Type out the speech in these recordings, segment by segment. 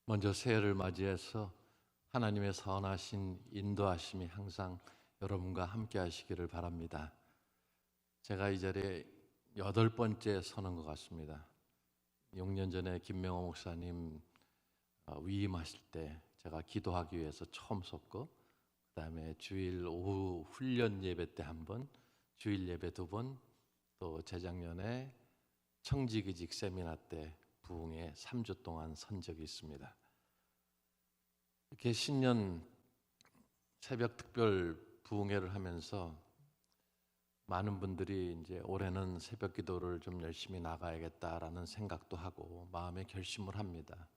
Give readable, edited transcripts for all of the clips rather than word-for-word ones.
먼저 새해를 맞이해서 하나님의 선하신 인도하심이 항상 여러분과 함께 하시기를 바랍니다. 제가 이 자리에 8번째 서는 것 같습니다. 6년 전에 김명호 목사님 위임하실 때 제가 기도하기 위해서 처음 섰고, 그 다음에 주일 오후 훈련 예배 때 한 번, 주일 예배 2번, 또 재작년에 청지기직 세미나 때 부흥회 3주 동안 선 적이 있습니다. 이렇게 신년 새벽 특별 부흥회를 하면서 많은 분들이 이제 올해는 새벽 기도를 좀 열심히 나가야겠다라는 생각도 하고 마음의 결심을 합니다.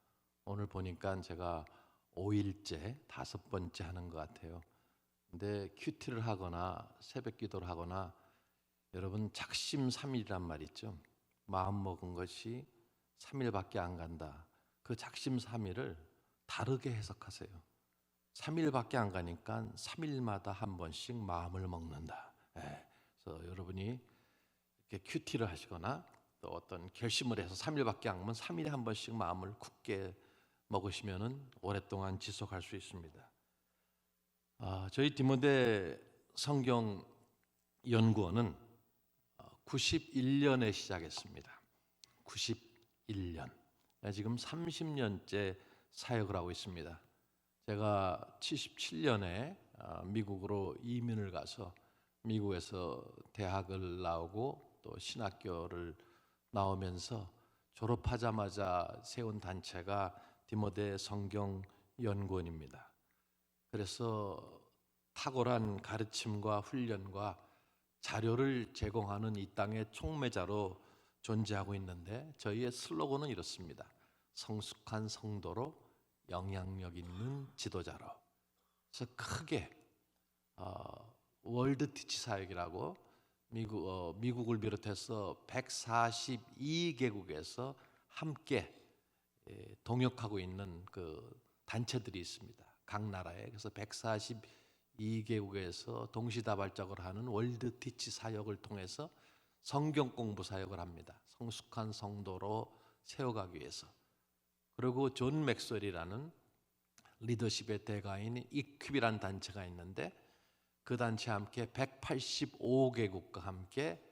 오늘 보니까 제가 5일째 5번째 하는 것 같아요. 근데 큐티를 하거나 새벽 기도를 하거나 여러분 작심삼일이란 말 있죠. 마음 먹은 것이 3일밖에 안 간다. 그 작심삼일을 다르게 해석하세요. 3일밖에 안 가니까 3일마다 한 번씩 마음을 먹는다. 그래서 여러분이 이렇게 큐티를 하시거나 또 어떤 결심을 해서 3일밖에 안 가면 3일에 한 번씩 마음을 굳게 먹으시면은 오랫동안 지속할 수 있습니다. 저희 디모데 성경 연구원은 91년에 시작했습니다. 91년. 지금 30년째 사역을 하고 있습니다. 제가 77년에 미국으로 이민을 가서 미국에서 대학을 나오고 또 신학교를 나오면서 졸업하자마자 세운 단체가 디모데 성경연구원입니다. 그래서 탁월한 가르침과 훈련과 자료를 제공하는 이 땅의 촉매자로 존재하고 있는데, 저희의 슬로건은 이렇습니다. 성숙한 성도로 영향력 있는 지도자로. 그래서 크게 월드 티치 사역이라고 미국을 비롯해서 142개국에서 함께 동역하고 있는 그 단체들이 있습니다. 각 나라에. 그래서 142개국에서 동시다발적으로 하는 월드 티치 사역을 통해서 성경 공부 사역을 합니다. 성숙한 성도로 세워가기 위해서. 그리고 존 맥스웰이라는 리더십의 대가인 이큐비라는 단체가 있는데, 그 단체와 함께 185개국과 함께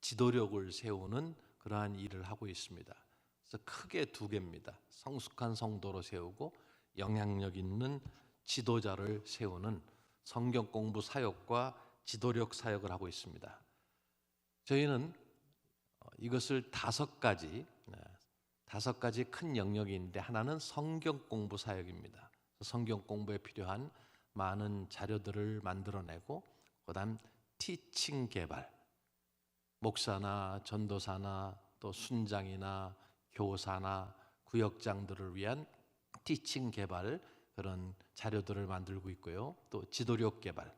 지도력을 세우는 그러한 일을 하고 있습니다. 그래서 크게 2개입니다. 성숙한 성도로 세우고 영향력 있는 지도자를 세우는 성경 공부 사역과 지도력 사역을 하고 있습니다. 저희는 이것을 5가지 큰 영역이 있는데, 하나는 성경 공부 사역입니다. 성경 공부에 필요한 많은 자료들을 만들어내고, 그다음 티칭 개발, 목사나 전도사나 또 순장이나 교사나 구역장들을 위한 티칭 개발, 그런 자료들을 만들고 있고요. 또 지도력 개발,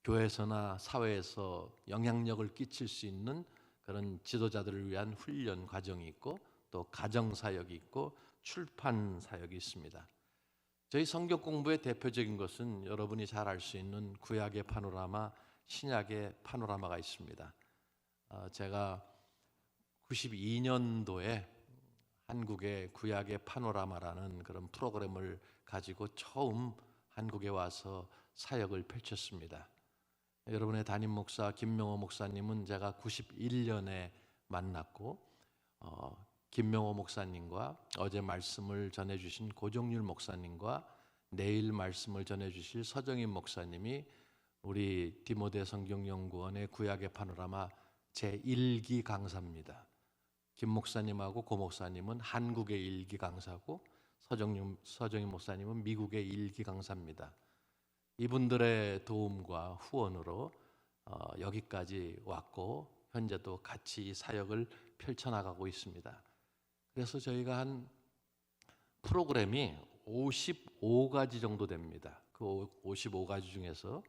교회에서나 사회에서 영향력을 끼칠 수 있는 그런 지도자들을 위한 훈련 과정이 있고, 또 가정 사역이 있고 출판 사역이 있습니다. 저희 성경 공부의 대표적인 것은 여러분이 잘 알 수 있는 구약의 파노라마, 신약의 파노라마가 있습니다. 제가 92년도에 한국의 구약의 파노라마라는 그런 프로그램을 가지고 처음 한국에 와서 사역을 펼쳤습니다. 여러분의 담임 목사 김명호 목사님은 제가 91년에 만났고, 김명호 목사님과 어제 말씀을 전해주신 고종률 목사님과 내일 말씀을 전해주실 서정인 목사님이 우리 디모데 성경연구원의 구약의 파노라마 제1기 강사입니다. 김 목사님하고 고 목사님은 한국의 1기 강사고, 서정인 목사님은 미국의 1기 강사입니다. 이분들의 도움과 후원으로 여기까지 왔고, 현재도 같이 이 사역을 펼쳐나가고 있습니다. 그래서 저희가 한 프로그램이 55가지 정도 됩니다. 그 55가지 중에서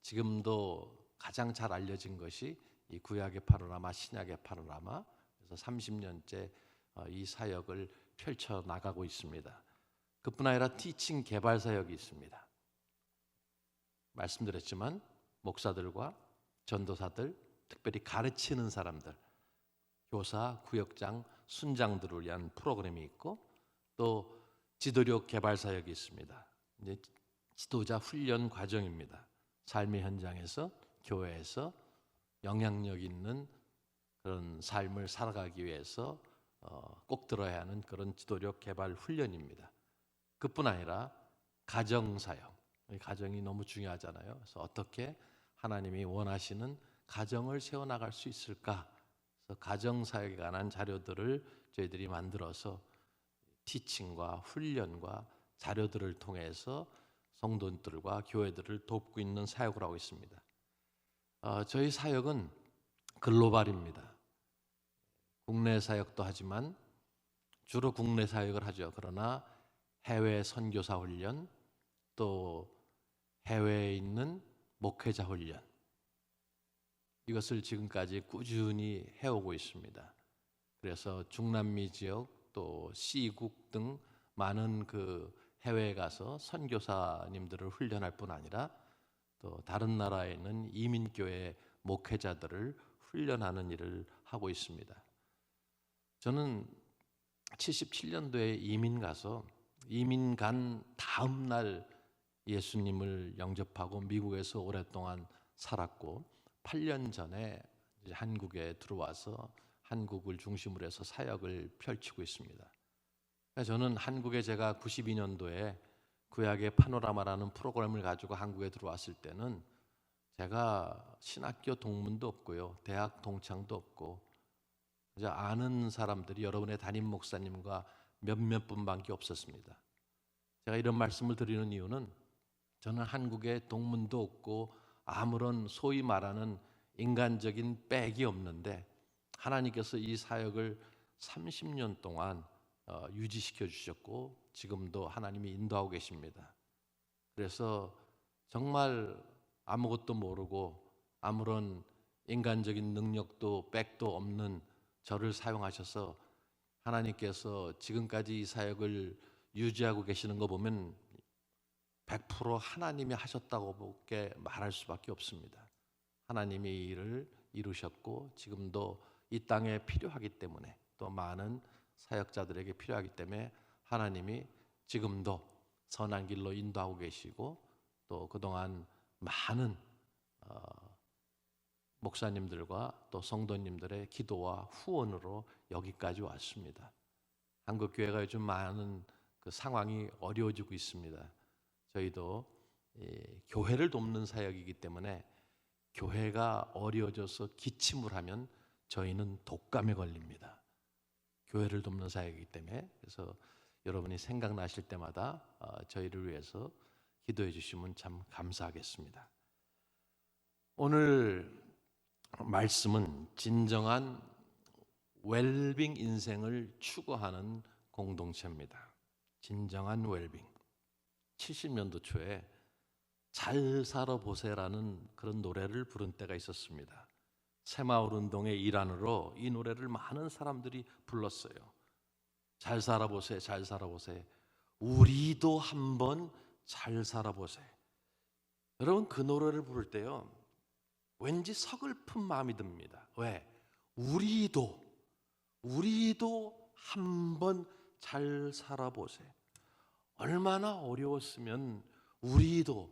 지금도 가장 잘 알려진 것이 이 구약의 파노라마, 신약의 파노라마. 그래서 30년째 이 사역을 펼쳐나가고 있습니다. 그뿐 아니라 티칭 개발 사역이 있습니다. 말씀드렸지만 목사들과 전도사들, 특별히 가르치는 사람들, 교사, 구역장, 순장들을 위한 프로그램이 있고, 또 지도력 개발 사역이 있습니다. 이제 지도자 훈련 과정입니다. 삶의 현장에서 교회에서 영향력 있는 그런 삶을 살아가기 위해서 꼭 들어야 하는 그런 지도력 개발 훈련입니다. 그뿐 아니라 가정 사역, 가정이 너무 중요하잖아요. 그래서 어떻게 하나님이 원하시는 가정을 세워나갈 수 있을까? 그래서 가정 사역에 관한 자료들을 저희들이 만들어서 티칭과 훈련과 자료들을 통해서 성도들과 교회들을 돕고 있는 사역을 하고 있습니다. 저희 사역은 글로벌입니다. 국내 사역도 하지만 주로 국내 사역을 하죠. 그러나 해외 선교사 훈련, 또 해외에 있는 목회자 훈련, 이것을 지금까지 꾸준히 해오고 있습니다. 그래서 중남미 지역 또 C국 등 많은 그 해외에 가서 선교사님들을 훈련할 뿐 아니라 또 다른 나라에 있는 이민교회 목회자들을 훈련하는 일을 하고 있습니다. 저는 77년도에 이민 가서 이민 간 다음 날 예수님을 영접하고 미국에서 오랫동안 살았고 8년 전에 이제 한국에 들어와서 한국을 중심으로 해서 사역을 펼치고 있습니다. 저는 한국에 제가 92년도에 구약의 파노라마라는 프로그램을 가지고 한국에 들어왔을 때는 제가 신학교 동문도 없고요, 대학 동창도 없고, 이제 아는 사람들이 여러분의 담임 목사님과 몇몇 분밖에 없었습니다. 제가 이런 말씀을 드리는 이유는 저는 한국에 동문도 없고 아무런 소위 말하는 인간적인 백이 없는데 하나님께서 이 사역을 30년 동안 유지시켜 주셨고 지금도 하나님이 인도하고 계십니다. 그래서 정말 아무것도 모르고 아무런 인간적인 능력도 백도 없는 저를 사용하셔서 하나님께서 지금까지 이 사역을 유지하고 계시는 거 보면 100% 하나님이 하셨다고밖에 말할 수밖에 없습니다. 하나님이 이 일을 이루셨고 지금도 이 땅에 필요하기 때문에 또 많은 사역자들에게 필요하기 때문에 하나님이 지금도 선한 길로 인도하고 계시고 또 그동안 많은 목사님들과 또 성도님들의 기도와 후원으로 여기까지 왔습니다. 한국 교회가 요즘 많은 그 상황이 어려워지고 있습니다. 저희도 교회를 돕는 사역이기 때문에 교회가 어려워져서 기침을 하면 저희는 독감에 걸립니다. 교회를 돕는 사역이기 때문에. 그래서 여러분이 생각나실 때마다 저희를 위해서 기도해 주시면 참 감사하겠습니다. 오늘 말씀은 진정한 웰빙 인생을 추구하는 공동체입니다. 진정한 웰빙. 70년도 초에 잘 살아보세라는 그런 노래를 부른 때가 있었습니다. 새마을 운동의 일환으로 이 노래를 많은 사람들이 불렀어요. 잘 살아보세, 잘 살아보세. 우리도 한번 잘 살아보세. 여러분, 그 노래를 부를 때요, 왠지 서글픈 마음이 듭니다. 왜? 우리도 한번 잘 살아보세. 얼마나 어려웠으면 우리도,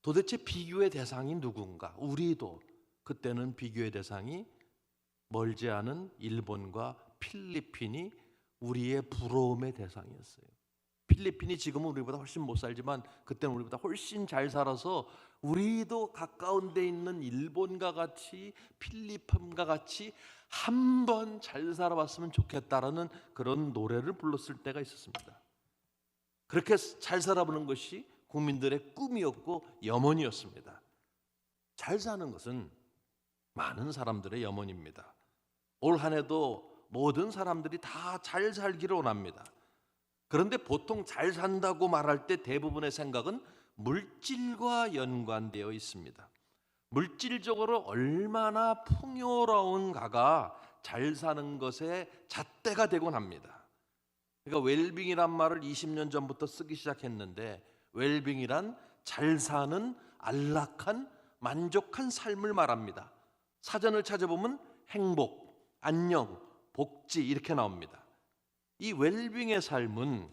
도대체 비교의 대상이 누군가? 우리도. 그때는 비교의 대상이 멀지 않은 일본과 필리핀이 우리의 부러움의 대상이었어요. 필리핀이 지금은 우리보다 훨씬 못 살지만 그때는 우리보다 훨씬 잘 살아서 우리도 가까운 데 있는 일본과 같이 필리핀과 같이 한번 잘 살아봤으면 좋겠다라는 그런 노래를 불렀을 때가 있었습니다. 그렇게 잘 살아보는 것이 국민들의 꿈이었고 염원이었습니다. 잘 사는 것은 많은 사람들의 염원입니다. 올 한 해도 모든 사람들이 다 잘 살기를 원합니다. 그런데 보통 잘 산다고 말할 때 대부분의 생각은 물질과 연관되어 있습니다. 물질적으로 얼마나 풍요로운가가 잘 사는 것의 잣대가 되곤 합니다. 그러니까 웰빙이란 말을 20년 전부터 쓰기 시작했는데 웰빙이란 잘 사는 안락한 만족한 삶을 말합니다. 사전을 찾아보면 행복, 안녕, 복지 이렇게 나옵니다. 이 웰빙의 삶은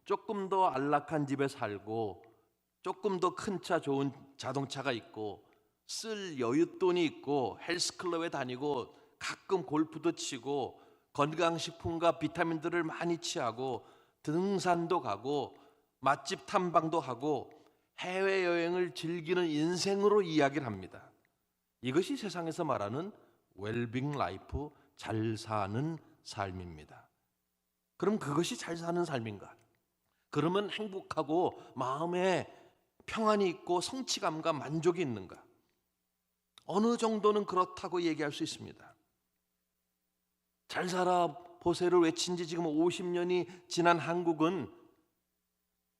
조금 더 안락한 집에 살고 조금 더 큰 차, 좋은 자동차가 있고 쓸 여윳돈이 있고 헬스클럽에 다니고 가끔 골프도 치고 건강식품과 비타민들을 많이 취하고 등산도 가고 맛집 탐방도 하고 해외여행을 즐기는 인생으로 이야기를 합니다. 이것이 세상에서 말하는 웰빙 라이프, 잘 사는 삶입니다. 그럼 그것이 잘 사는 삶인가? 그러면 행복하고 마음에 평안이 있고 성취감과 만족이 있는가? 어느 정도는 그렇다고 얘기할 수 있습니다. 잘 살아 보세요를 외친 지 지금 50년이 지난 한국은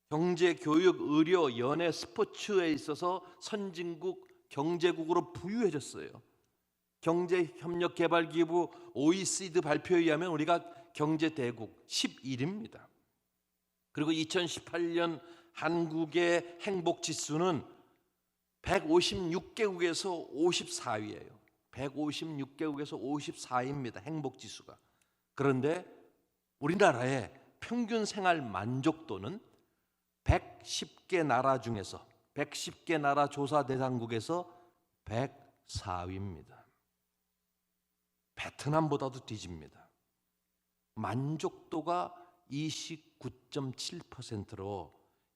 경제, 교육, 의료, 연애, 스포츠에 있어서 선진국, 경제국으로 부유해졌어요. 경제협력개발기구 OECD 발표에 의하면 우리가 경제대국 11위입니다. 그리고 2018년 한국의 행복지수는 156개국에서 54위예요. 156개국에서 54위입니다. 행복지수가. 그런데 우리나라의 평균 생활 만족도는 110개 나라 중에서 110개 나라 조사 대상국에서 104위입니다. 베트남보다도 뒤집니다. 만족도가 29.7%로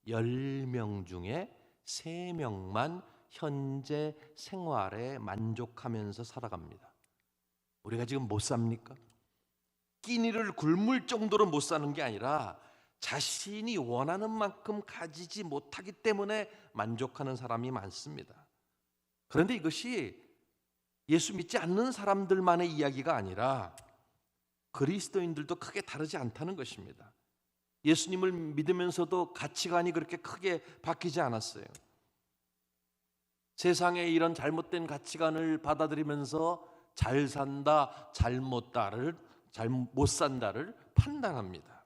10명 중에 3명만 현재 생활에 만족하면서 살아갑니다. 우리가 지금 못 삽니까? 끼니를 굶을 정도로 못 사는 게 아니라 자신이 원하는 만큼 가지지 못하기 때문에 만족하는 사람이 많습니다. 그런데 이것이 예수 믿지 않는 사람들만의 이야기가 아니라 그리스도인들도 크게 다르지 않다는 것입니다. 예수님을 믿으면서도 가치관이 그렇게 크게 바뀌지 않았어요. 세상의 이런 잘못된 가치관을 받아들이면서 잘 산다, 잘못 산다를 판단합니다.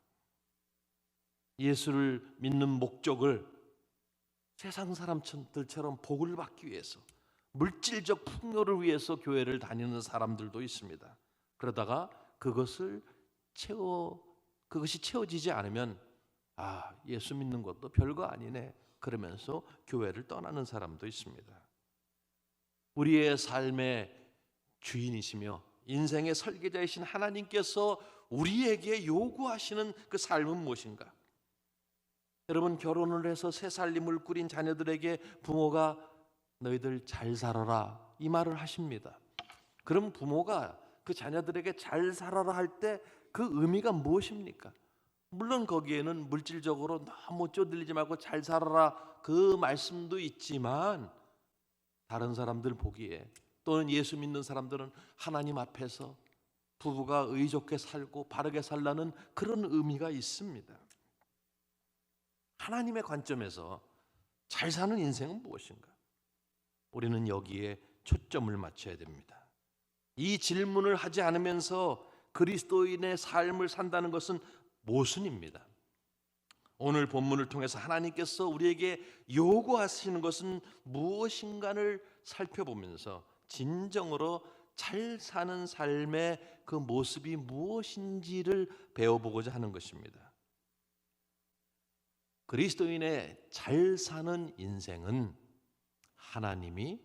예수를 믿는 목적을 세상 사람들처럼 복을 받기 위해서, 물질적 풍요를 위해서 교회를 다니는 사람들도 있습니다. 그러다가 그것이 채워지지 않으면 예수 믿는 것도 별거 아니네 그러면서 교회를 떠나는 사람도 있습니다. 우리의 삶의 주인이시며 인생의 설계자이신 하나님께서 우리에게 요구하시는 그 삶은 무엇인가? 여러분, 결혼을 해서 새 살림을 꾸린 자녀들에게 부모가 너희들 잘 살아라 이 말을 하십니다. 그럼 부모가 그 자녀들에게 잘 살아라 할 때 그 의미가 무엇입니까? 물론 거기에는 물질적으로 너무 쪼들리지 말고 잘 살아라 그 말씀도 있지만, 다른 사람들 보기에 또는 예수 믿는 사람들은 하나님 앞에서 부부가 의좋게 살고 바르게 살라는 그런 의미가 있습니다. 하나님의 관점에서 잘 사는 인생은 무엇인가? 우리는 여기에 초점을 맞춰야 됩니다. 이 질문을 하지 않으면서 그리스도인의 삶을 산다는 것은 모순입니다. 오늘 본문을 통해서 하나님께서 우리에게 요구하시는 것은 무엇인가를 살펴보면서 진정으로 잘 사는 삶의 그 모습이 무엇인지를 배워보고자 하는 것입니다. 그리스도인의 잘 사는 인생은 하나님이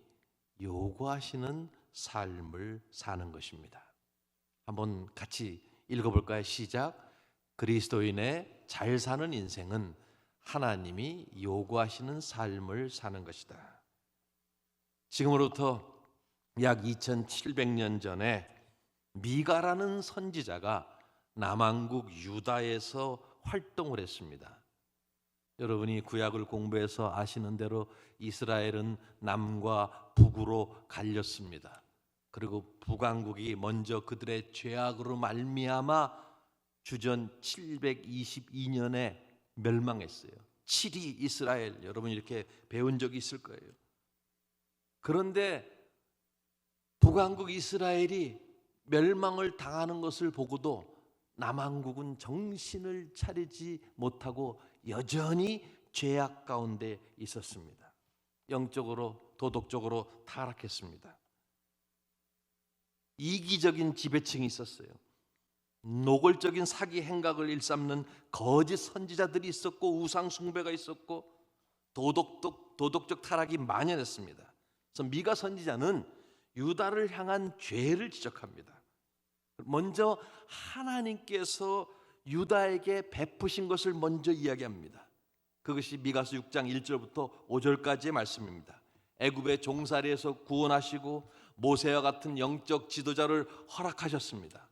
요구하시는 삶을 사는 것입니다. 한번 같이 읽어볼까요? 시작. 그리스도인의 잘 사는 인생은 하나님이 요구하시는 삶을 사는 것이다. 지금으로부터 약 2700년 전에 미가라는 선지자가 남왕국 유다에서 활동을 했습니다. 여러분이 구약을 공부해서 아시는 대로 이스라엘은 남과 북으로 갈렸습니다. 그리고 북왕국이 먼저 그들의 죄악으로 말미암아 주전 722년에 멸망했어요. 7위 이스라엘, 여러분 이렇게 배운 적이 있을 거예요. 그런데 북왕국 이스라엘이 멸망을 당하는 것을 보고도 남왕국은 정신을 차리지 못하고 여전히 죄악 가운데 있었습니다. 영적으로 도덕적으로 타락했습니다. 이기적인 지배층이 있었어요. 노골적인 사기 행각을 일삼는 거짓 선지자들이 있었고, 우상 숭배가 있었고, 도덕적 타락이 만연했습니다. 그래서 미가 선지자는 유다를 향한 죄를 지적합니다. 먼저 하나님께서 유다에게 베푸신 것을 먼저 이야기합니다. 그것이 미가서 6장 1절부터 5절까지의 말씀입니다. 애굽의 종살이에서 구원하시고 모세와 같은 영적 지도자를 허락하셨습니다.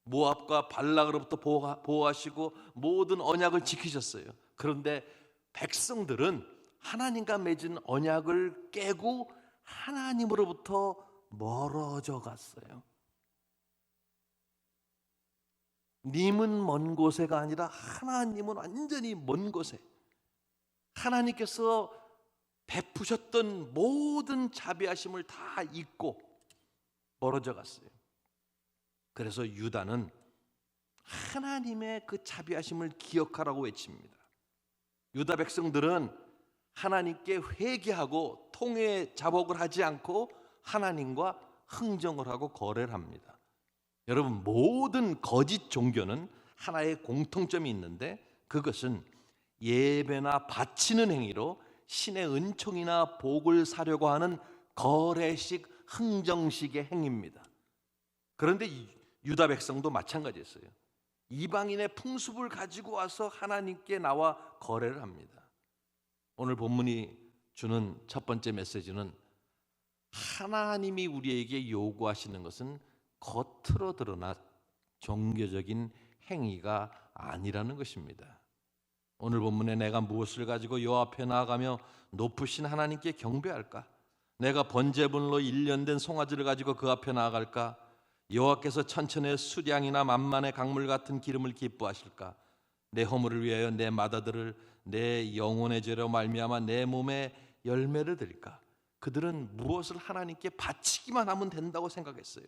모압과 발락으로부터 보호하시고 모든 언약을 지키셨어요. 그런데 백성들은 하나님과 맺은 언약을 깨고 하나님으로부터 멀어져 갔어요. 님은 먼 곳에가 아니라 하나님은 완전히 먼 곳에, 하나님께서 베푸셨던 모든 자비하심을 다 잊고 멀어져 갔어요. 그래서 유다는 하나님의 그 자비하심을 기억하라고 외칩니다. 유다 백성들은 하나님께 회개하고 통회 자복을 하지 않고 하나님과 흥정을 하고 거래를 합니다. 여러분, 모든 거짓 종교는 하나의 공통점이 있는데, 그것은 예배나 바치는 행위로 신의 은총이나 복을 사려고 하는 거래식, 흥정식의 행위입니다. 그런데 유다 백성도 마찬가지였어요. 이방인의 풍습을 가지고 와서 하나님께 나와 거래를 합니다. 오늘 본문이 주는 첫 번째 메시지는 하나님이 우리에게 요구하시는 것은 겉으로 드러나 종교적인 행위가 아니라는 것입니다. 오늘 본문에 내가 무엇을 가지고 여 앞에 나아가며 높으신 하나님께 경배할까? 내가 번제물로 1년 된 송아지를 가지고 그 앞에 나아갈까? 여호와께서 천천의 수량이나 만만의 강물 같은 기름을 기뻐하실까? 내 허물을 위하여 내 맏아들을 내 영혼의 죄로 말미암아 내 몸에 열매를 드릴까? 그들은 무엇을 하나님께 바치기만 하면 된다고 생각했어요.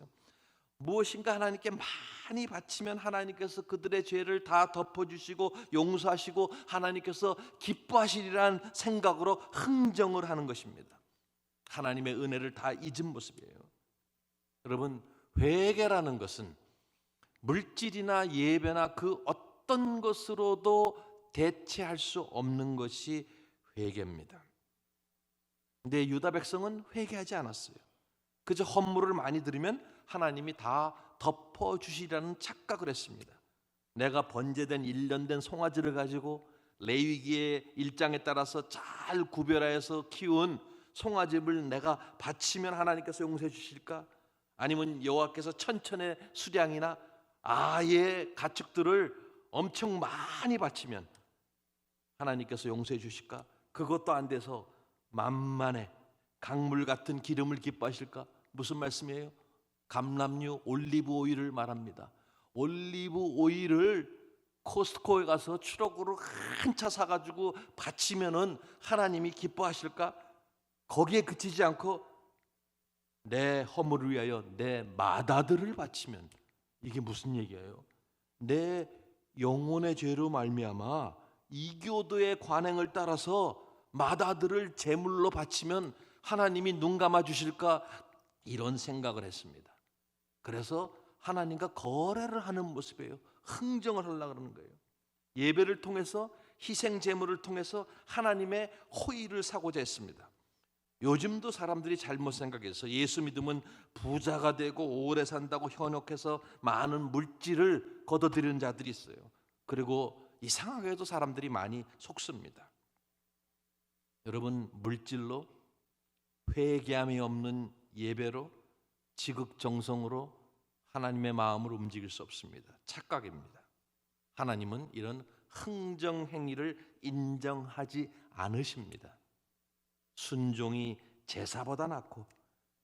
무엇인가 하나님께 많이 바치면 하나님께서 그들의 죄를 다 덮어주시고 용서하시고 하나님께서 기뻐하시리라는 생각으로 흥정을 하는 것입니다. 하나님의 은혜를 다 잊은 모습이에요. 여러분, 회개라는 것은 물질이나 예배나 그 어떤 것으로도 대체할 수 없는 것이 회개입니다. 근데 유다 백성은 회개하지 않았어요. 그저 헌물을 많이 드리면 하나님이 다 덮어주시라는 착각을 했습니다. 내가 번제된 1년 된 송아지를 가지고 레위기의 일장에 따라서 잘 구별하여서 키운 송아지를 내가 바치면 하나님께서 용서해 주실까? 아니면 여호와께서 천천의 수량이나 아예 가축들을 엄청 많이 바치면 하나님께서 용서해 주실까? 그것도 안 돼서 만만의 강물 같은 기름을 기뻐하실까? 무슨 말씀이에요? 감람류, 올리브 오일을 말합니다. 올리브 오일을 코스트코에 가서 추럭으로 한 차 사가지고 바치면은 하나님이 기뻐하실까? 거기에 그치지 않고 내 허물을 위하여 내 맏아들을 바치면, 이게 무슨 얘기예요? 내 영혼의 죄로 말미암아 이교도의 관행을 따라서 맏아들을 제물로 바치면 하나님이 눈 감아 주실까? 이런 생각을 했습니다. 그래서 하나님과 거래를 하는 모습이에요. 흥정을 하려고 그러는 거예요. 예배를 통해서, 희생 제물을 통해서 하나님의 호의를 사고자 했습니다. 요즘도 사람들이 잘못 생각해서 예수 믿으면 부자가 되고 오래 산다고 현혹해서 많은 물질을 거둬들이는 자들이 있어요. 그리고 이상하게도 사람들이 많이 속습니다. 여러분, 물질로, 회개함이 없는 예배로, 지극정성으로 하나님의 마음을 움직일 수 없습니다. 착각입니다. 하나님은 이런 흥정 행위를 인정하지 않으십니다. 순종이 제사보다 낫고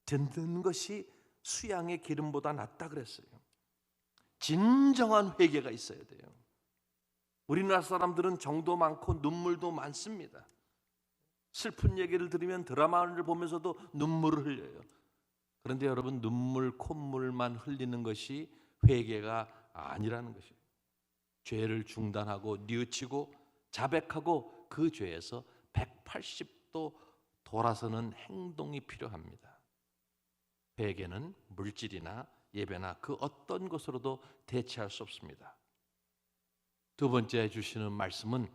듣는 것이 수양의 기름보다 낫다 그랬어요. 진정한 회개가 있어야 돼요. 우리나라 사람들은 정도 많고 눈물도 많습니다. 슬픈 얘기를 들으면 드라마를 보면서도 눈물을 흘려요. 그런데 여러분, 눈물, 콧물만 흘리는 것이 회개가 아니라는 것이에요. 죄를 중단하고 뉘우치고 자백하고 그 죄에서 180도 돌아서는 행동이 필요합니다. 회개는 물질이나 예배나 그 어떤 것으로도 대체할 수 없습니다. 두 번째 주시는 말씀은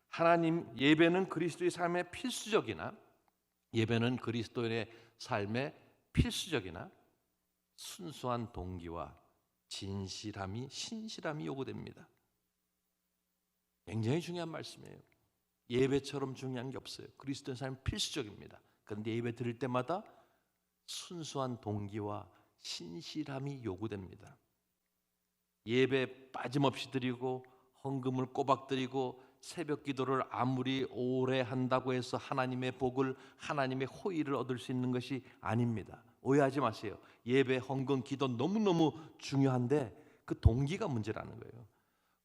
하나님 예배는 그리스도의 삶의 필수적이나 예배는 그리스도인의 삶의 필수적이나 순수한 동기와 진실함이 신실함이 요구됩니다. 굉장히 중요한 말씀이에요. 예배처럼 중요한 게 없어요. 그리스도의 삶 필수적입니다. 그런데 예배 드릴 때마다 순수한 동기와 신실함이 요구됩니다. 예배 빠짐없이 드리고 헌금을 꼬박 드리고 새벽 기도를 아무리 오래 한다고 해서 하나님의 복을, 하나님의 호의를 얻을 수 있는 것이 아닙니다. 오해하지 마세요. 예배, 헌금, 기도 너무너무 중요한데 그 동기가 문제라는 거예요.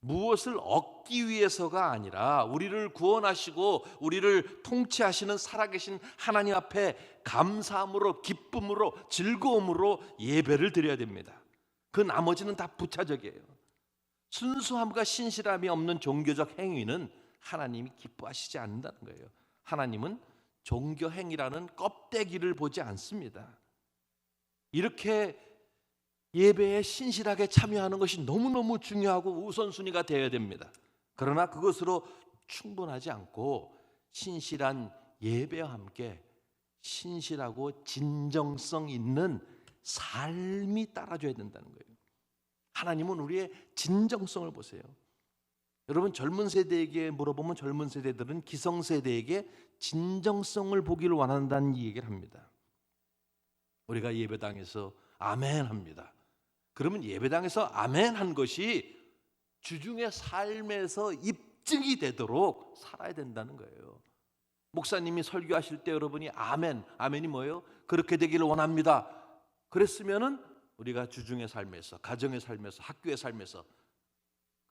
무엇을 얻기 위해서가 아니라 우리를 구원하시고 우리를 통치하시는 살아계신 하나님 앞에 감사함으로, 기쁨으로, 즐거움으로 예배를 드려야 됩니다. 그 나머지는 다 부차적이에요. 순수함과 신실함이 없는 종교적 행위는 하나님이 기뻐하시지 않는다는 거예요. 하나님은 종교 행위라는 껍데기를 보지 않습니다. 이렇게 예배에 신실하게 참여하는 것이 너무너무 중요하고 우선순위가 되어야 됩니다. 그러나 그것으로 충분하지 않고 신실한 예배와 함께 신실하고 진정성 있는 삶이 따라줘야 된다는 거예요. 하나님은 우리의 진정성을 보세요. 여러분 젊은 세대에게 물어보면 젊은 세대들은 기성세대에게 진정성을 보기를 원한다는 얘기를 합니다. 우리가 예배당에서 아멘 합니다. 그러면 예배당에서 아멘 한 것이 주중의 삶에서 입증이 되도록 살아야 된다는 거예요. 목사님이 설교하실 때 여러분이 아멘, 아멘이 뭐예요? 그렇게 되기를 원합니다. 그랬으면은 우리가 주중의 삶에서, 가정의 삶에서, 학교의 삶에서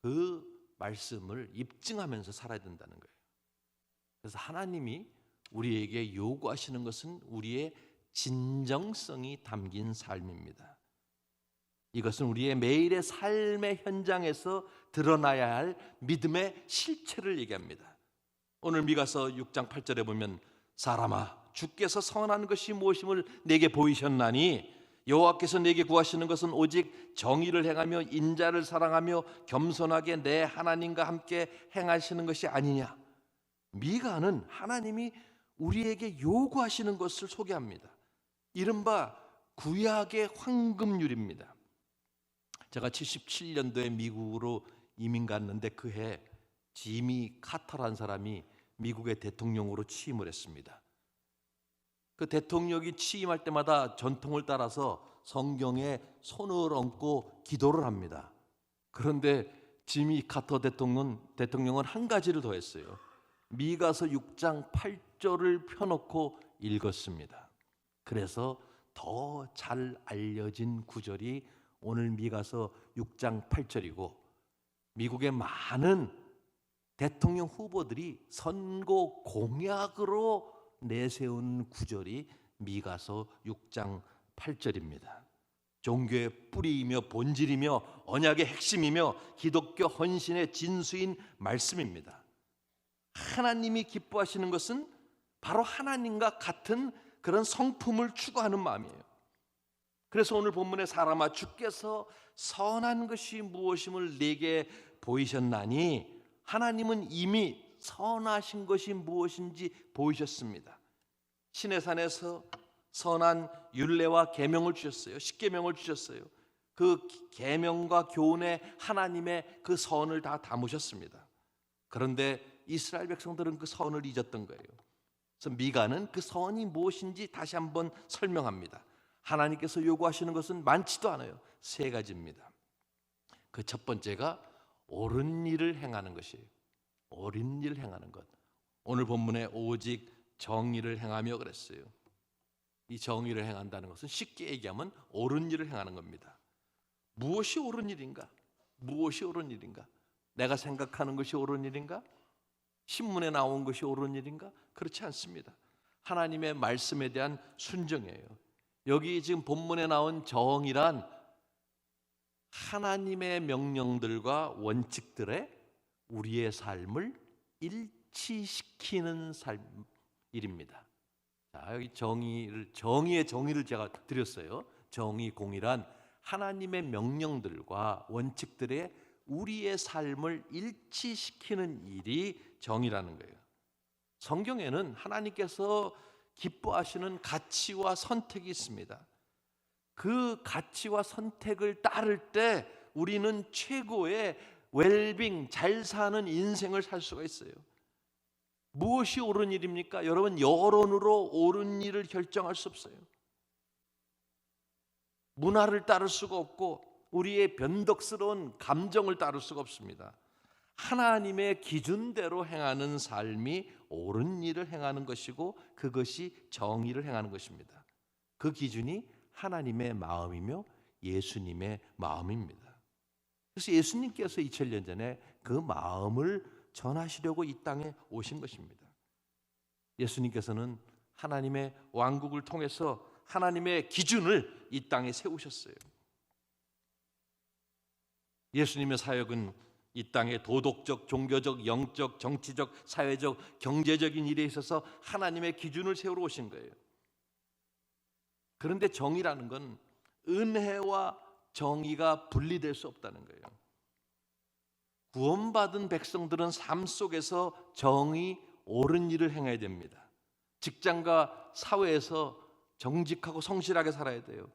그 말씀을 입증하면서 살아야 된다는 거예요. 그래서 하나님이 우리에게 요구하시는 것은 우리의 진정성이 담긴 삶입니다. 이것은 우리의 매일의 삶의 현장에서 드러나야 할 믿음의 실체를 얘기합니다. 오늘 미가서 6장 8절에 보면 사람아 주께서 선한 것이 무엇임을 내게 보이셨나니 여호와께서 내게 구하시는 것은 오직 정의를 행하며 인자를 사랑하며 겸손하게 내 하나님과 함께 행하시는 것이 아니냐. 미가는 하나님이 우리에게 요구하시는 것을 소개합니다. 이른바 구약의 황금률입니다. 제가 77년도에 미국으로 이민 갔는데 그해 지미 카터라는 사람이 미국의 대통령으로 취임을 했습니다. 그 대통령이 취임할 때마다 전통을 따라서 성경에 손을 얹고 기도를 합니다. 그런데 지미 카터 대통령은 한 가지를 더 했어요. 미가서 6장 8절을 펴놓고 읽었습니다. 그래서 더 잘 알려진 구절이 오늘 미가서 6장 8절이고 미국의 많은 대통령 후보들이 선거 공약으로 내세운 구절이 미가서 6장 8절입니다. 종교의 뿌리이며 본질이며 언약의 핵심이며 기독교 헌신의 진수인 말씀입니다. 하나님이 기뻐하시는 것은 바로 하나님과 같은 그런 성품을 추구하는 마음이에요. 그래서 오늘 본문의 사람아 주께서 선한 것이 무엇임을 내게 보이셨나니 하나님은 이미 선하신 것이 무엇인지 보이셨습니다. 시내산에서 선한 율례와 계명을 주셨어요. 십계명을 주셨어요. 그 계명과 교훈에 하나님의 그 선을 다 담으셨습니다. 그런데 이스라엘 백성들은 그 선을 잊었던 거예요. 그래서 미가는 그 선이 무엇인지 다시 한번 설명합니다. 하나님께서 요구하시는 것은 많지도 않아요. 세 가지입니다. 그 첫 번째가 옳은 일을 행하는 것이에요. 옳은 일을 행하는 것. 오늘 본문에 오직 정의를 행하며 그랬어요. 이 정의를 행한다는 것은 쉽게 얘기하면 옳은 일을 행하는 겁니다. 무엇이 옳은 일인가? 무엇이 옳은 일인가? 내가 생각하는 것이 옳은 일인가? 신문에 나온 것이 옳은 일인가? 그렇지 않습니다. 하나님의 말씀에 대한 순종이에요. 여기 지금 본문에 나온 정의란 하나님의 명령들과 원칙들에 우리의 삶을 일치시키는 일입니다. 자, 여기 정의의 정의를 제가 드렸어요. 정의 공의란 하나님의 명령들과 원칙들에 우리의 삶을 일치시키는 일이 정의라는 거예요. 성경에는 하나님께서 기뻐하시는 가치와 선택이 있습니다. 그 가치와 선택을 따를 때 우리는 최고의 웰빙, 잘 사는 인생을 살 수가 있어요. 무엇이 옳은 일입니까? 여러분, 여론으로 옳은 일을 결정할 수 없어요. 문화를 따를 수가 없고 우리의 변덕스러운 감정을 따를 수가 없습니다. 하나님의 기준대로 행하는 삶이 옳은 일을 행하는 것이고 그것이 정의를 행하는 것입니다. 그 기준이 하나님의 마음이며 예수님의 마음입니다. 그래서 예수님께서 2000년 전에 그 마음을 전하시려고 이 땅에 오신 것입니다. 예수님께서는 하나님의 왕국을 통해서 하나님의 기준을 이 땅에 세우셨어요. 예수님의 사역은 이 땅의 도덕적, 종교적, 영적, 정치적, 사회적, 경제적인 일에 있어서 하나님의 기준을 세우러 오신 거예요. 그런데 정의라는 건 은혜와 정의가 분리될 수 없다는 거예요. 구원받은 백성들은 삶 속에서 정의, 옳은 일을 행해야 됩니다. 직장과 사회에서 정직하고 성실하게 살아야 돼요.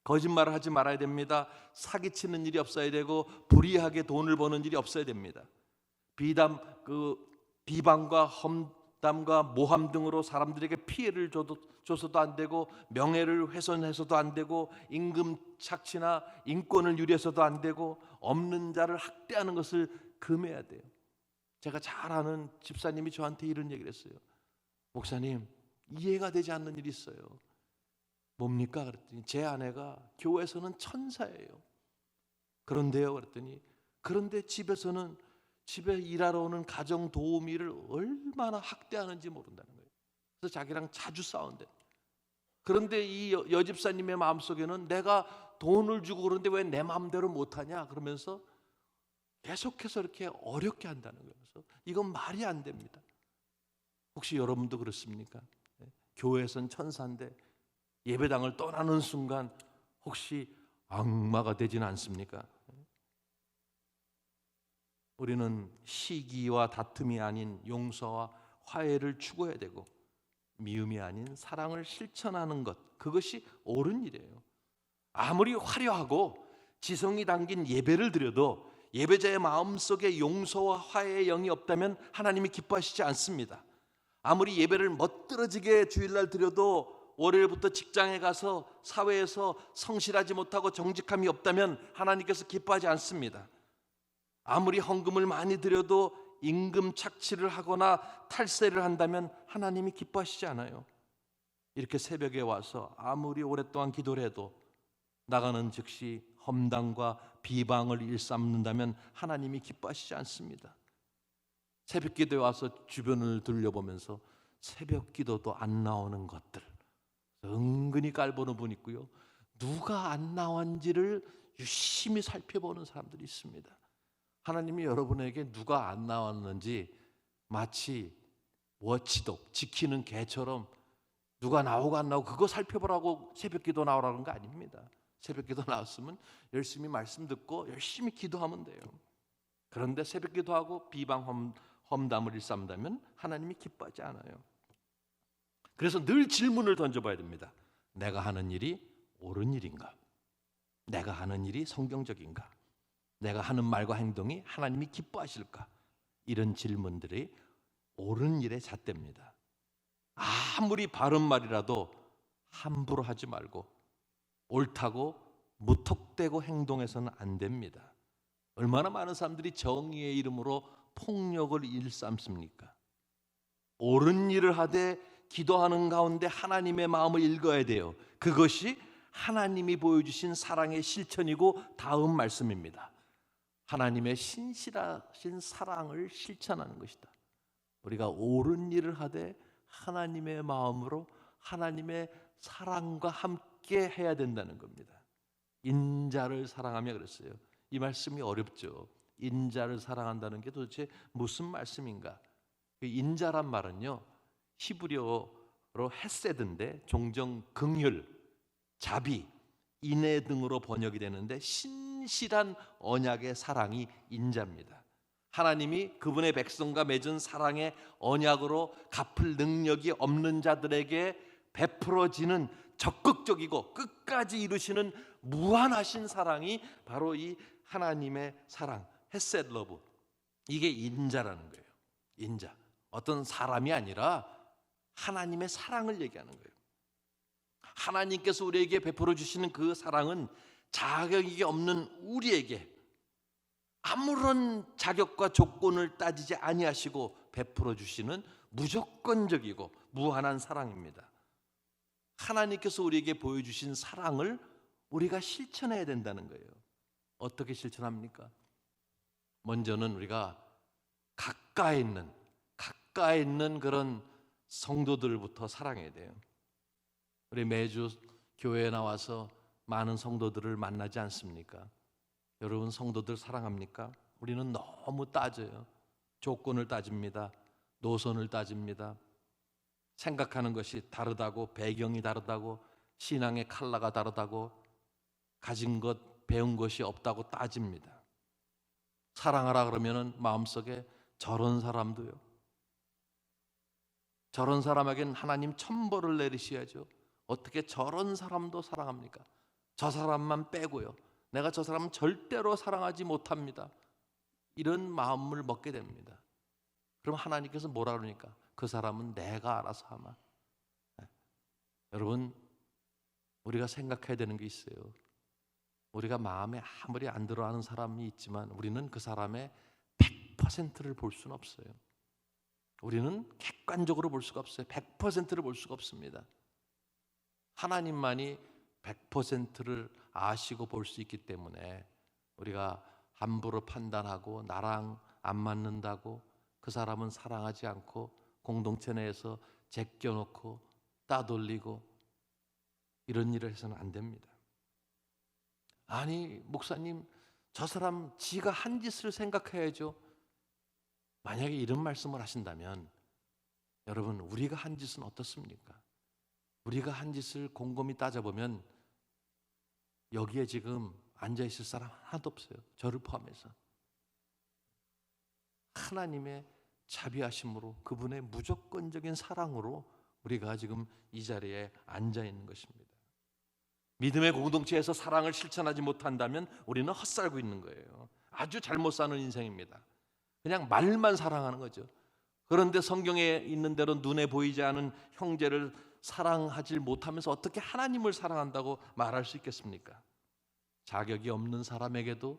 거짓말을 하지 말아야 됩니다. 사기치는 일이 없어야 되고 불의하게 돈을 버는 일이 없어야 됩니다. 비방과 험담과 모함 등으로 사람들에게 피해를 줘서도 안 되고 명예를 훼손해서도 안 되고 임금 착취나 인권을 유리해서도 안 되고 없는 자를 학대하는 것을 금해야 돼요. 제가 잘 아는 집사님이 저한테 이런 얘기를 했어요. 목사님, 이해가 되지 않는 일이 있어요. 뭡니까? 그랬더니 제 아내가 교회에서는 천사예요. 그런데요? 그랬더니 그런데 집에서는 집에 일하러 오는 가정 도우미를 얼마나 학대하는지 모른다는 거예요. 그래서 자기랑 자주 싸운대. 그런데 이 여집사님의 마음속에는 내가 돈을 주고 그런데 왜 내 마음대로 못하냐 그러면서 계속해서 이렇게 어렵게 한다는 거예요. 그래서 이건 말이 안 됩니다. 혹시 여러분도 그렇습니까? 교회에선 천사인데 예배당을 떠나는 순간 혹시 악마가 되지는 않습니까? 우리는 시기와 다툼이 아닌 용서와 화해를 추구해야 되고 미움이 아닌 사랑을 실천하는 것, 그것이 옳은 일이에요. 아무리 화려하고 지성이 담긴 예배를 드려도 예배자의 마음속에 용서와 화해의 영이 없다면 하나님이 기뻐하시지 않습니다. 아무리 예배를 멋들어지게 주일날 드려도 월요일부터 직장에 가서 사회에서 성실하지 못하고 정직함이 없다면 하나님께서 기뻐하지 않습니다. 아무리 헌금을 많이 드려도 임금 착취를 하거나 탈세를 한다면 하나님이 기뻐하시지 않아요. 이렇게 새벽에 와서 아무리 오랫동안 기도를 해도 나가는 즉시 험담과 비방을 일삼는다면 하나님이 기뻐하시지 않습니다. 새벽 기도에 와서 주변을 둘러보면서 새벽 기도도 안 나오는 것들 은근히 깔보는 분 있고요. 누가 안 나왔는지를 유심히 살펴보는 사람들이 있습니다. 하나님이 여러분에게 누가 안 나왔는지 마치 워치독, 지키는 개처럼 누가 나오고 안 나오고 그거 살펴보라고 새벽기도 나오라는 거 아닙니다. 새벽기도 나왔으면 열심히 말씀 듣고 열심히 기도하면 돼요. 그런데 새벽기도하고 비방 험담을 일삼다면 하나님이 기뻐하지 않아요. 그래서 늘 질문을 던져봐야 됩니다. 내가 하는 일이 옳은 일인가? 내가 하는 일이 성경적인가? 내가 하는 말과 행동이 하나님이 기뻐하실까? 이런 질문들이 옳은 일의 잣대입니다. 아무리 바른 말이라도 함부로 하지 말고 옳다고 무턱대고 행동해서는 안 됩니다. 얼마나 많은 사람들이 정의의 이름으로 폭력을 일삼습니까? 옳은 일을 하되 기도하는 가운데 하나님의 마음을 읽어야 돼요. 그것이 하나님이 보여주신 사랑의 실천이고 다음 말씀입니다. 하나님의 신실하신 사랑을 실천하는 것이다. 우리가 옳은 일을 하되 하나님의 마음으로 하나님의 사랑과 함께 해야 된다는 겁니다. 인자를 사랑하며 그랬어요. 이 말씀이 어렵죠. 인자를 사랑한다는 게 도대체 무슨 말씀인가? 인자란 말은요, 히브리어로 헤세드인데 종종 긍휼, 자비, 인애 등으로 번역이 되는데 신실한 언약의 사랑이 인자입니다. 하나님이 그분의 백성과 맺은 사랑의 언약으로 갚을 능력이 없는 자들에게 베풀어지는 적극적이고 끝까지 이루시는 무한하신 사랑이 바로 이 하나님의 사랑, 헤셋 러브. 이게 인자라는 거예요. 인자. 어떤 사람이 아니라 하나님의 사랑을 얘기하는 거예요. 하나님께서 우리에게 베풀어 주시는 그 사랑은 자격이 없는 우리에게 아무런 자격과 조건을 따지지 아니하시고 베풀어 주시는 무조건적이고 무한한 사랑입니다. 하나님께서 우리에게 보여주신 사랑을 우리가 실천해야 된다는 거예요. 어떻게 실천합니까? 먼저는 우리가 가까이 있는 그런 성도들부터 사랑해야 돼요. 우리 매주 교회에 나와서 많은 성도들을 만나지 않습니까? 여러분 성도들 사랑합니까? 우리는 너무 따져요. 조건을 따집니다. 노선을 따집니다. 생각하는 것이 다르다고, 배경이 다르다고, 신앙의 컬러가 다르다고, 가진 것, 배운 것이 없다고 따집니다. 사랑하라 그러면은 마음속에 저런 사람도요. 저런 사람에겐 하나님 천벌을 내리셔야죠. 어떻게 저런 사람도 사랑합니까? 저 사람만 빼고요. 내가 저 사람은 절대로 사랑하지 못합니다. 이런 마음을 먹게 됩니다. 그럼 하나님께서 뭐라 그러니까? 그 사람은 내가 알아서 하마. 여러분, 우리가 생각해야 되는 게 있어요. 우리가 마음에 아무리 안 들어하는 사람이 있지만 우리는 그 사람의 100%를 볼 수는 없어요. 우리는 객관적으로 볼 수가 없어요. 100%를 볼 수가 없습니다. 하나님만이 100%를 아시고 볼 수 있기 때문에 우리가 함부로 판단하고 나랑 안 맞는다고 그 사람은 사랑하지 않고 공동체 내에서 제껴놓고 따돌리고 이런 일을 해서는 안 됩니다. 아니 목사님, 저 사람 지가 한 짓을 생각해야죠. 만약에 이런 말씀을 하신다면 여러분, 우리가 한 짓은 어떻습니까? 우리가 한 짓을 곰곰이 따져보면 여기에 지금 앉아있을 사람 하나도 없어요. 저를 포함해서. 하나님의 자비하심으로, 그분의 무조건적인 사랑으로 우리가 지금 이 자리에 앉아있는 것입니다. 믿음의 공동체에서 사랑을 실천하지 못한다면 우리는 헛살고 있는 거예요. 아주 잘못 사는 인생입니다. 그냥 말만 사랑하는 거죠. 그런데 성경에 있는 대로 눈에 보이지 않은 형제를 사랑하지 못하면서 어떻게 하나님을 사랑한다고 말할 수 있겠습니까? 자격이 없는 사람에게도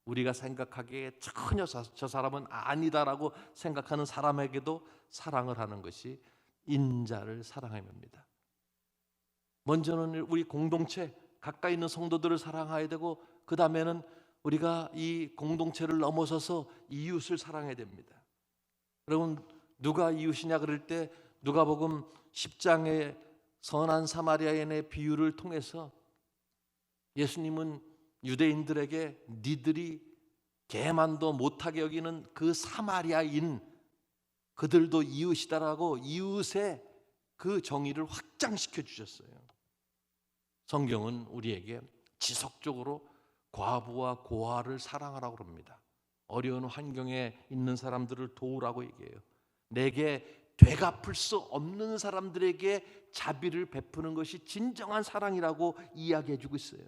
우리가 생각하기에 전혀 저 사람은 아니다라고 생각하는 사람에게도 사랑을 하는 것이 인자를 사랑함입니다. 먼저는 우리 공동체, 가까이 있는 성도들을 사랑해야 되고, 그 다음에는 우리가 이 공동체를 넘어서서 이웃을 사랑해야 됩니다. 여러분, 누가 이웃이냐 그럴 때 누가복음 10장의 선한 사마리아인의 비유를 통해서 예수님은 유대인들에게 니들이 개만도 못하게 여기는 그 사마리아인, 그들도 이웃이다라고 이웃의 그 정의를 확장시켜 주셨어요. 성경은 우리에게 지속적으로 과부와 고아를 사랑하라고 합니다. 어려운 환경에 있는 사람들을 도우라고 얘기해요. 내게 되갚을 수 없는 사람들에게 자비를 베푸는 것이 진정한 사랑이라고 이야기해 주고 있어요.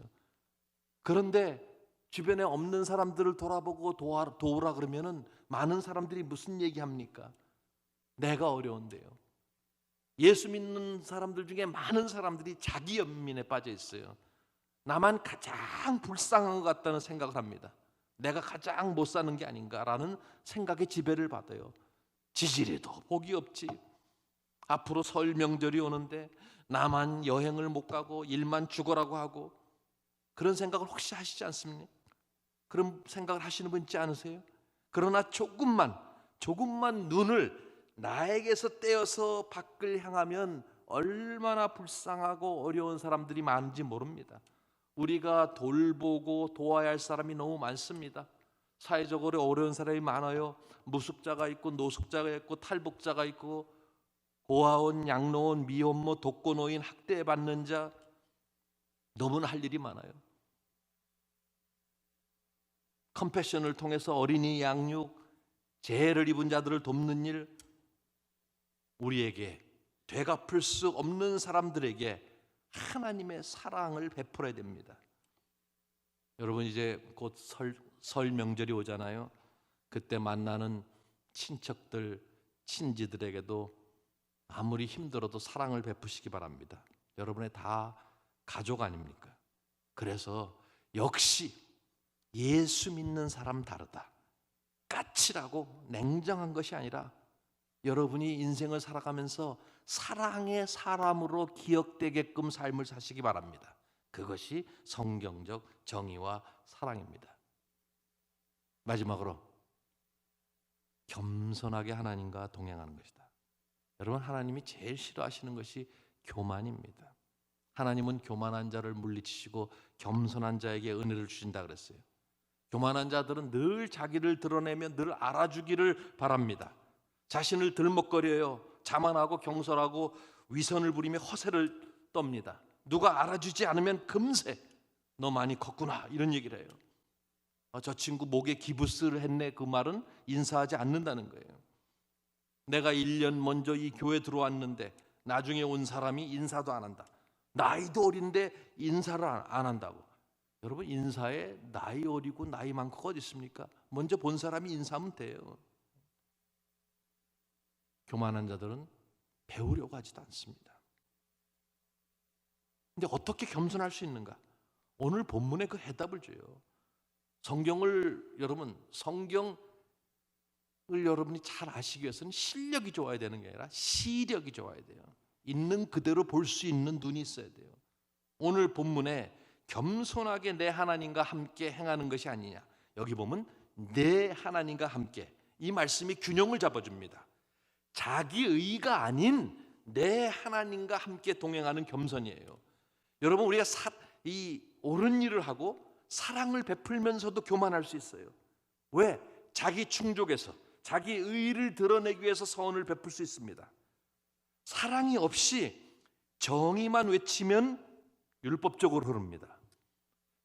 그런데 주변에 없는 사람들을 돌아보고 도우라 그러면은 많은 사람들이 무슨 얘기합니까? 내가 어려운데요. 예수 믿는 사람들 중에 많은 사람들이 자기 연민에 빠져 있어요. 나만 가장 불쌍한 것 같다는 생각을 합니다. 내가 가장 못 사는 게 아닌가라는 생각에 지배를 받아요. 지지리도 복이 없지. 앞으로 설 명절이 오는데 나만 여행을 못 가고 일만 죽어라고 하고, 그런 생각을 혹시 하시지 않습니까? 그런 생각을 하시는 분 있지 않으세요? 그러나 조금만 눈을 나에게서 떼어서 밖을 향하면 얼마나 불쌍하고 어려운 사람들이 많은지 모릅니다. 우리가 돌보고 도와야 할 사람이 너무 많습니다. 사회적으로 어려운 사람이 많아요. 무숙자가 있고 노숙자가 있고 탈북자가 있고 고아원, 양로원, 미혼모, 독거노인, 학대받는 자, 너무나 할 일이 많아요. 컴패션을 통해서 어린이 양육, 재해를 입은 자들을 돕는 일, 우리에게 되갚을 수 없는 사람들에게 하나님의 사랑을 베풀어야 됩니다. 여러분, 이제 곧 설 명절이 오잖아요. 그때 만나는 친척들, 친지들에게도 아무리 힘들어도 사랑을 베푸시기 바랍니다. 여러분의 다 가족 아닙니까? 그래서 역시 예수 믿는 사람 다르다, 까칠하고 냉정한 것이 아니라 여러분이 인생을 살아가면서 사랑의 사람으로 기억되게끔 삶을 사시기 바랍니다. 그것이 성경적 정의와 사랑입니다. 마지막으로 겸손하게 하나님과 동행하는 것이다. 여러분, 하나님이 제일 싫어하시는 것이 교만입니다. 하나님은 교만한 자를 물리치시고 겸손한 자에게 은혜를 주신다 그랬어요. 교만한 자들은 늘 자기를 드러내며 늘 알아주기를 바랍니다. 자신을 들먹거려요. 자만하고 경솔하고 위선을 부리며 허세를 떱니다. 누가 알아주지 않으면 금세 너 많이 컸구나 이런 얘기를 해요. 저 친구 목에 기부스를 했네, 그 말은 인사하지 않는다는 거예요. 내가 1년 먼저 이 교회 들어왔는데 나중에 온 사람이 인사도 안 한다. 나이도 어린데 인사를 안 한다고. 여러분, 인사에 나이 어리고 나이 많고가 어디 있습니까? 먼저 본 사람이 인사하면 돼요. 교만한 자들은 배우려고 하지도 않습니다. 근데 어떻게 겸손할 수 있는가? 오늘 본문에 그 해답을 줘요. 성경을 여러분이 잘 아시기 위해서는 실력이 좋아야 되는 게 아니라 시력이 좋아야 돼요. 있는 그대로 볼 수 있는 눈이 있어야 돼요. 오늘 본문에 겸손하게 내 하나님과 함께 행하는 것이 아니냐, 여기 보면 내 하나님과 함께, 이 말씀이 균형을 잡아줍니다. 자기 의가 아닌 내 하나님과 함께 동행하는 겸손이에요. 여러분, 우리가 이 옳은 일을 하고 사랑을 베풀면서도 교만할 수 있어요. 왜? 자기 충족에서 자기 의를 드러내기 위해서 선을 베풀 수 있습니다. 사랑이 없이 정의만 외치면 율법적으로 흐릅니다.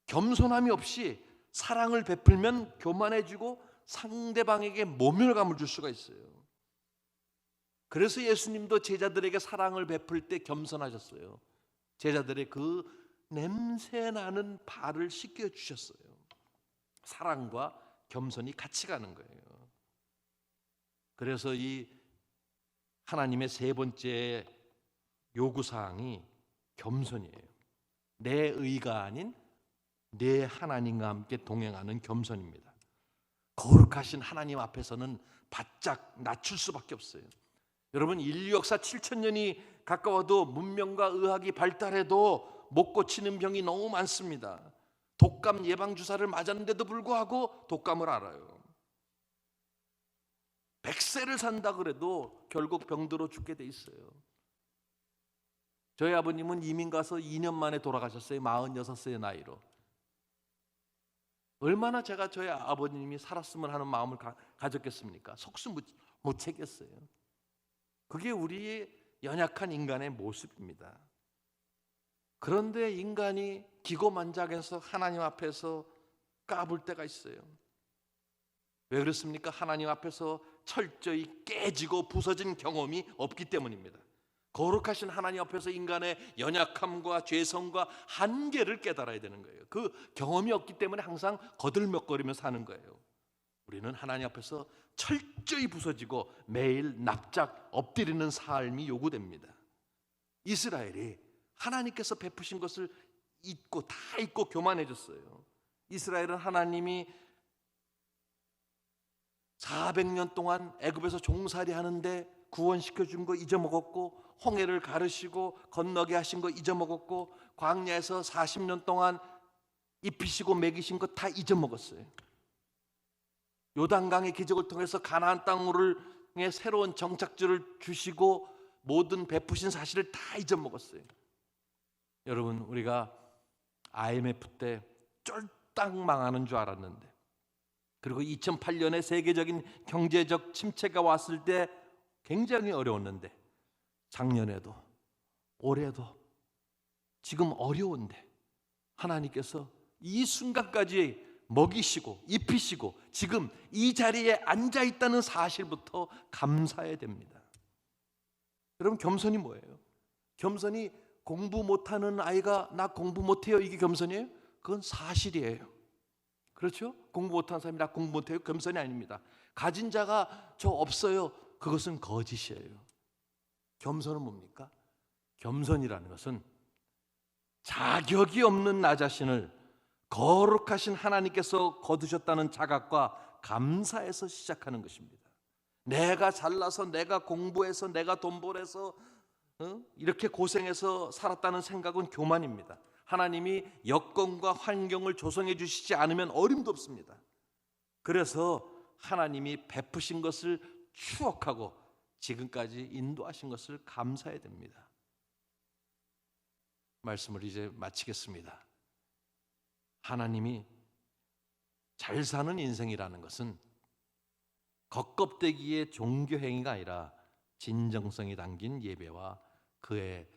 겸손함이 없이 사랑을 베풀면 교만해지고 상대방에게 모멸감을 줄 수가 있어요. 그래서 예수님도 제자들에게 사랑을 베풀 때 겸손하셨어요. 제자들의 그 냄새나는 발을 씻겨주셨어요. 사랑과 겸손이 같이 가는 거예요. 그래서 이 하나님의 세 번째 요구사항이 겸손이에요. 내 의가 아닌 내 하나님과 함께 동행하는 겸손입니다. 거룩하신 하나님 앞에서는 바짝 낮출 수밖에 없어요. 여러분, 인류 역사 7,000년이 가까워도 문명과 의학이 발달해도 못 고치는 병이 너무 많습니다. 독감 예방주사를 맞았는데도 불구하고 독감을 알아요. 100세를 산다 그래도 결국 병들어 죽게 돼 있어요. 저희 아버님은 이민 가서 2년 만에 돌아가셨어요. 46세의 나이로. 얼마나 제가 저희 아버님이 살았으면 하는 마음을 가졌겠습니까? 속수 못 채겠어요. 그게 우리의 연약한 인간의 모습입니다. 그런데 인간이 기고만장해서 하나님 앞에서 까불 때가 있어요. 왜 그렇습니까? 하나님 앞에서 철저히 깨지고 부서진 경험이 없기 때문입니다. 거룩하신 하나님 앞에서 인간의 연약함과 죄성과 한계를 깨달아야 되는 거예요. 그 경험이 없기 때문에 항상 거들먹거리며 사는 거예요. 우리는 하나님 앞에서 철저히 부서지고 매일 납작 엎드리는 삶이 요구됩니다. 이스라엘이 하나님께서 베푸신 것을 잊고 다 잊고 교만해졌어요. 이스라엘은 하나님이 400년 동안 애굽에서 종살이 하는데 구원시켜 준 거 잊어먹었고, 홍해를 가르시고 건너게 하신 거 잊어먹었고, 광야에서 40년 동안 입히시고 먹이신 거 다 잊어먹었어요. 요단강의 기적을 통해서 가나안 땅을 새로운 정착지를 주시고 모든 베푸신 사실을 다 잊어먹었어요. 여러분, 우리가 IMF 때 쫄딱 망하는 줄 알았는데, 그리고 2008년에 세계적인 경제적 침체가 왔을 때 굉장히 어려웠는데, 작년에도 올해도 지금 어려운데 하나님께서 이 순간까지 먹이시고 입히시고 지금 이 자리에 앉아 있다는 사실부터 감사해야 됩니다. 여러분, 겸손이 뭐예요? 겸손이 공부 못하는 아이가 나 공부 못해요, 이게 겸손이에요? 그건 사실이에요. 그렇죠? 공부 못하는 사람이 나 공부 못해요, 겸손이 아닙니다. 가진 자가 저 없어요, 그것은 거짓이에요. 겸손은 뭡니까? 겸손이라는 것은 자격이 없는 나 자신을 거룩하신 하나님께서 거두셨다는 자각과 감사에서 시작하는 것입니다. 내가 잘나서, 내가 공부해서, 내가 돈 벌어서 이렇게 고생해서 살았다는 생각은 교만입니다. 하나님이 여건과 환경을 조성해 주시지 않으면 어림도 없습니다. 그래서 하나님이 베푸신 것을 추억하고 지금까지 인도하신 것을 감사해야 됩니다. 말씀을 이제 마치겠습니다. 하나님이 잘 사는 인생이라는 것은 겉껍데기의 종교 행위가 아니라 진정성이 담긴 예배와 그에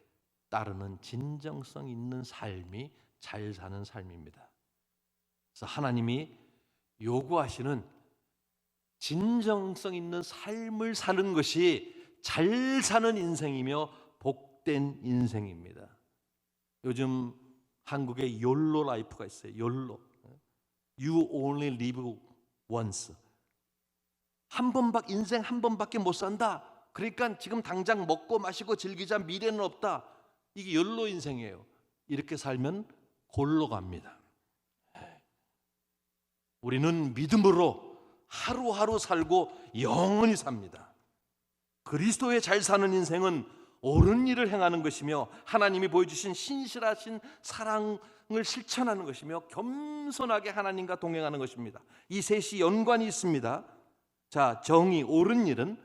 따르는 진정성 있는 삶이 잘 사는 삶입니다. 그래서 하나님이 요구하시는 진정성 있는 삶을 사는 것이 잘 사는 인생이며 복된 인생입니다. 요즘 한국에 욜로 라이프가 있어요. 욜로. You only live once. 인생 한 번밖에 못 산다. 그러니까 지금 당장 먹고 마시고 즐기자, 미래는 없다. 이게 욜로 인생이에요. 이렇게 살면 골로 갑니다. 우리는 믿음으로 하루하루 살고 영원히 삽니다. 그리스도의 잘 사는 인생은 옳은 일을 행하는 것이며 하나님이 보여주신 신실하신 사랑을 실천하는 것이며 겸손하게 하나님과 동행하는 것입니다. 이 셋이 연관이 있습니다. 자, 정의, 옳은 일은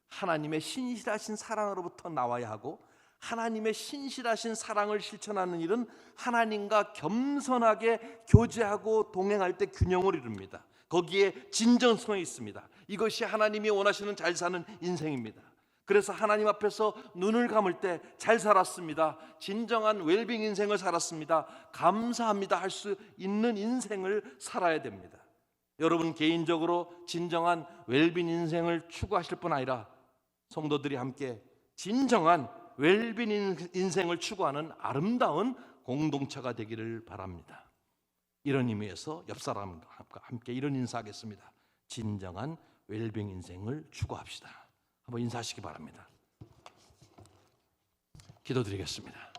하나님의 신실하신 사랑으로부터 나와야 하고, 하나님의 신실하신 사랑을 실천하는 일은 하나님과 겸손하게 교제하고 동행할 때 균형을 이룹니다. 거기에 진정성이 있습니다. 이것이 하나님이 원하시는 잘 사는 인생입니다. 그래서 하나님 앞에서 눈을 감을 때 잘 살았습니다, 진정한 웰빙 인생을 살았습니다, 감사합니다 할 수 있는 인생을 살아야 됩니다. 여러분 개인적으로 진정한 웰빙 인생을 추구하실 뿐 아니라 성도들이 함께 진정한 웰빙 인생을 추구하는 아름다운 공동체가 되기를 바랍니다. 이런 의미에서 옆 사람과 함께 이런 인사하겠습니다. 진정한 웰빙 인생을 추구합시다. 한번 인사하시기 바랍니다. 기도드리겠습니다.